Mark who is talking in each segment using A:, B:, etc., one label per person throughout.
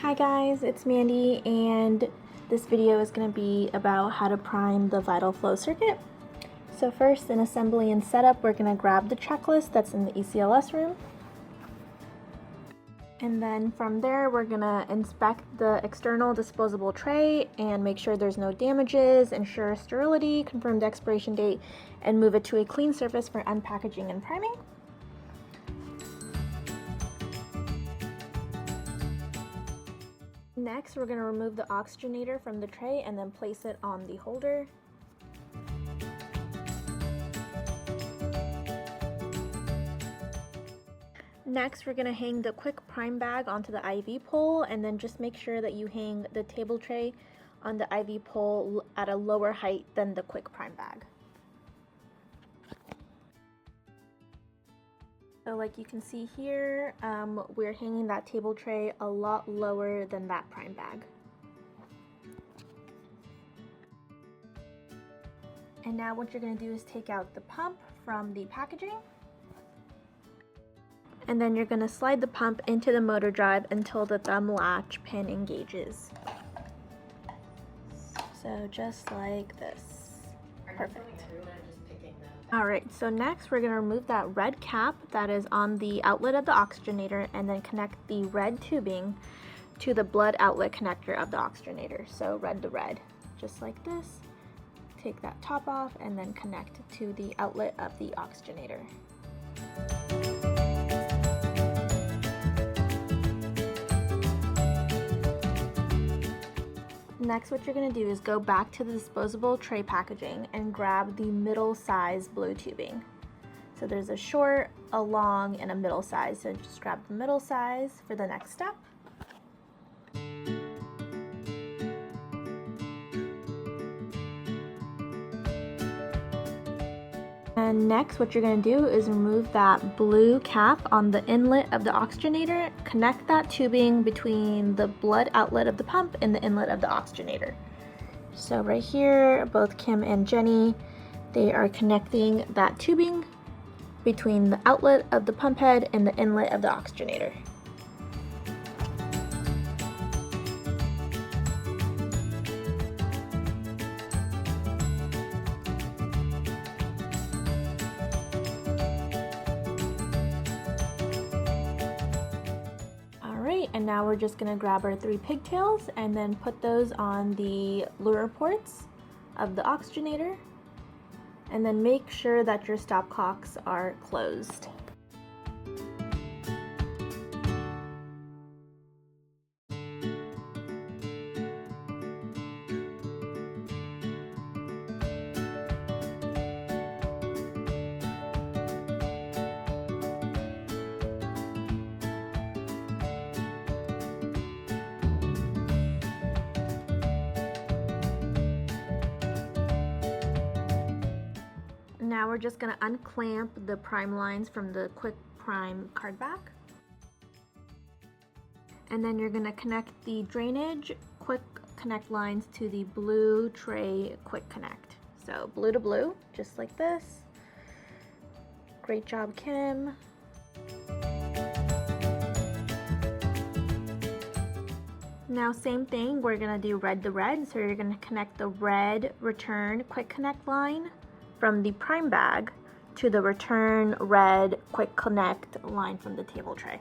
A: Hi guys, it's Mandy, and this video is going to be about how to prime the Vitalflow circuit. So first, in assembly and setup, we're going to grab the checklist that's in the ECLS room. And then from there, we're going to inspect the external disposable tray and make sure there's no damages, ensure sterility, confirm the expiration date, and move it to a clean surface for unpackaging and priming. Next, we're going to remove the oxygenator from the tray and then place it on the holder. Next, we're going to hang the quick prime bag onto the IV pole, and then just make sure that you hang the table tray on the IV pole at a lower height than the quick prime bag. So like you can see here, we're hanging that table tray a lot lower than that prime bag. And now what you're going to do is take out the pump from the packaging. And then you're going to slide the pump into the motor drive until the thumb latch pin engages. So just like this. Perfect. Alright, so next we're going to remove that red cap that is on the outlet of the oxygenator and then connect the red tubing to the blood outlet connector of the oxygenator. So red to red, just like this. Take that top off and then connect to the outlet of the oxygenator. Next, what you're going to do is go back to the disposable tray packaging and grab the middle size blue tubing. So there's a short, a long, and a middle size. So just grab the middle size for the next step. And next, what you're going to do is remove that blue cap on the inlet of the oxygenator, connect that tubing between the blood outlet of the pump and the inlet of the oxygenator. So right here, both Kim and Jenny, they are connecting that tubing between the outlet of the pump head and the inlet of the oxygenator. And now we're just going to grab our 3 pigtails and then put those on the lure ports of the oxygenator, and then make sure that your stopcocks are closed. Now we're just going to unclamp the prime lines from the quick prime card back. And then you're going to connect the drainage quick connect lines to the blue tray quick connect. So blue to blue, just like this. Great job, Kim. Now same thing, we're going to do red to red. So you're going to connect the red return quick connect line from the prime bag to the return red quick connect line from the table tray.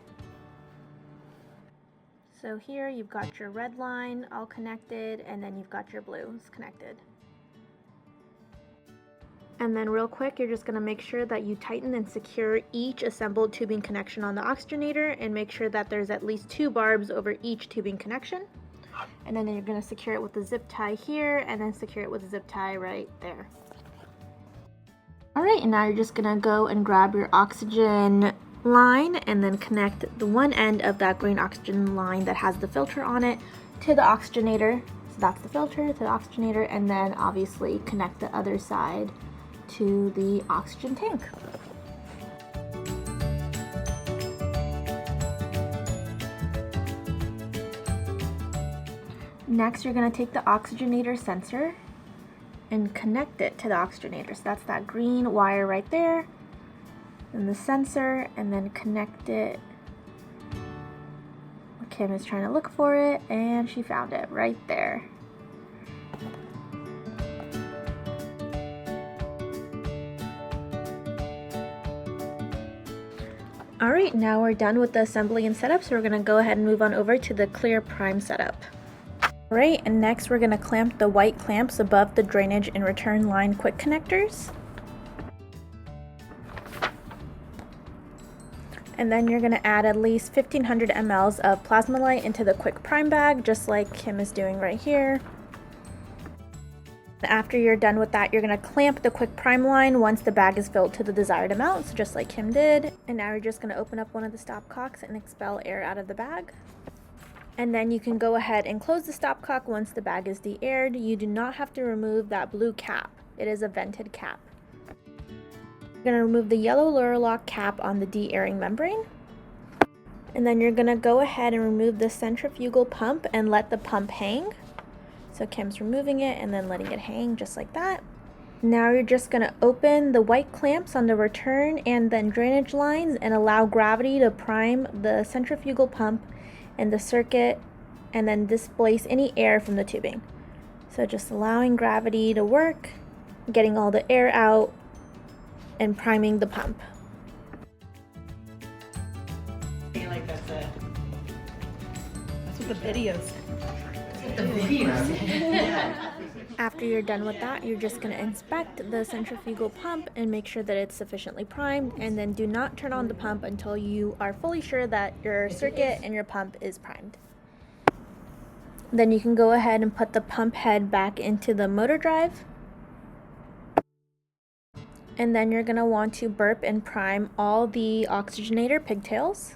A: So here you've got your red line all connected, and then you've got your blues connected. And then real quick, you're just going to make sure that you tighten and secure each assembled tubing connection on the oxygenator, and make sure that there's at least 2 barbs over each tubing connection. And then you're going to secure it with a zip tie here, and then secure it with a zip tie right there. Alright, and now you're just going to go and grab your oxygen line and then connect the one end of that green oxygen line that has the filter on it to the oxygenator. So that's the filter to the oxygenator, and then obviously connect the other side to the oxygen tank. Next, you're going to take the oxygenator sensor and connect it to the oxygenator. So that's that green wire right there, and the sensor, and then connect it Kim is trying to look for it, and she found it right there. Alright, now we're done with the assembly and setup, so we're going to go ahead and move on over to the clear prime setup. Alright, and next we're going to clamp the white clamps above the drainage and return line quick connectors. And then you're going to add at least 1500 ml of plasma light into the quick prime bag, just like Kim is doing right here. After you're done with that, you're going to clamp the quick prime line once the bag is filled to the desired amount, so just like Kim did. And now you're just going to open up one of the stopcocks and expel air out of the bag. And then you can go ahead and close the stopcock once the bag is de-aired. You do not have to remove that blue cap. It is a vented cap. You're going to remove the yellow Luralock cap on the de-airing membrane. And then you're going to go ahead and remove the centrifugal pump and let the pump hang. So Kim's removing it and then letting it hang just like that. Now you're just going to open the white clamps on the return and then drainage lines and allow gravity to prime the centrifugal pump and the circuit, and then displace any air from the tubing. So just allowing gravity to work, getting all the air out, and priming the pump.
B: I feel like that's what the videos say.
A: After you're done with that, you're just going to inspect the centrifugal pump and make sure that it's sufficiently primed, and then do not turn on the pump until you are fully sure that your circuit and your pump is primed. Then you can go ahead and put the pump head back into the motor drive. And then you're going to want to burp and prime all the oxygenator pigtails.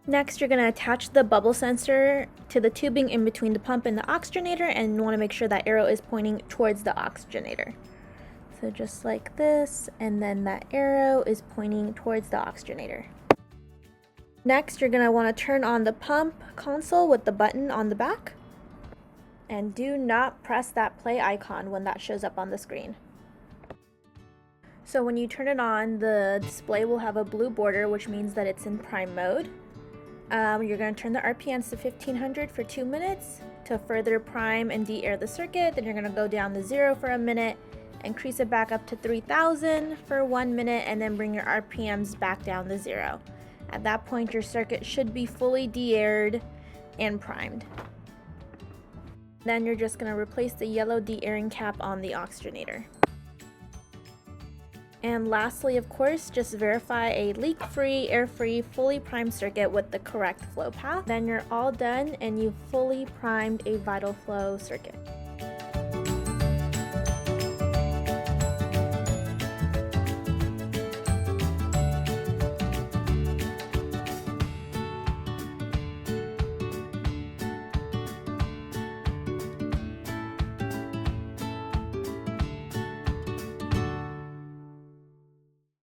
A: Next, you're going to attach the bubble sensor to the tubing in between the pump and the oxygenator, and you want to make sure that arrow is pointing towards the oxygenator. So just like this, and then that arrow is pointing towards the oxygenator. Next, you're going to want to turn on the pump console with the button on the back. And do not press that play icon when that shows up on the screen. So when you turn it on, the display will have a blue border, which means that it's in prime mode. You're going to turn the RPMs to 1500 for 2 minutes to further prime and de-air the circuit. Then you're going to go down to 0 for a minute, increase it back up to 3000 for 1 minute, and then bring your RPMs back down to 0. At that point, your circuit should be fully de-aired and primed. Then you're just going to replace the yellow de-airing cap on the oxygenator. And lastly, of course, just verify a leak-free, air-free, fully primed circuit with the correct flow path. Then you're all done and you've fully primed a Vitalflow circuit.